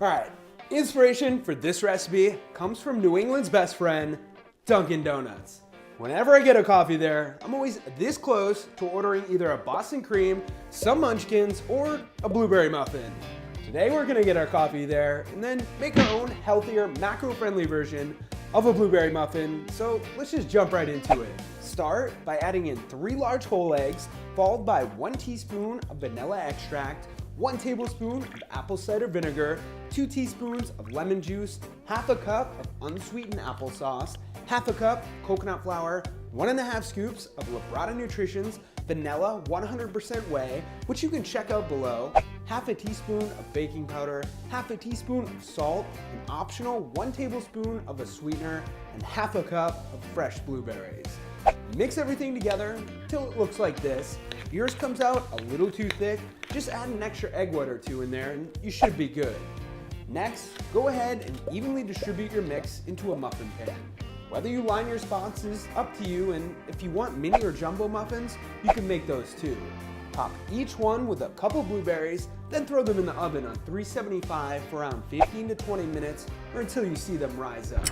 All right, inspiration for this recipe comes from New England's best friend, Dunkin' Donuts. Whenever I get a coffee there, I'm always this close to ordering either a Boston cream, some munchkins, or a blueberry muffin. Today we're gonna get our coffee there and then make our own healthier, macro-friendly version of a blueberry muffin, so let's just jump right into it. Start by adding in 3 large whole eggs, followed by 1 teaspoon of vanilla extract, 1 tablespoon of apple cider vinegar, 2 teaspoons of lemon juice, half a cup of unsweetened applesauce, half a cup coconut flour, 1½ scoops of Labrada Nutrition's vanilla 100% whey, which you can check out below, half a teaspoon of baking powder, half a teaspoon of salt, an optional 1 tablespoon of a sweetener, and half a cup of fresh blueberries. Mix everything together until it looks like this. If yours comes out a little too thick, just add an extra egg white or 2 in there and you should be good. Next, go ahead and evenly distribute your mix into a muffin pan. Whether you line your spots is up to you, and if you want mini or jumbo muffins, you can make those too. Top each one with a couple blueberries, then throw them in the oven on 375 for around 15 to 20 minutes or until you see them rise up.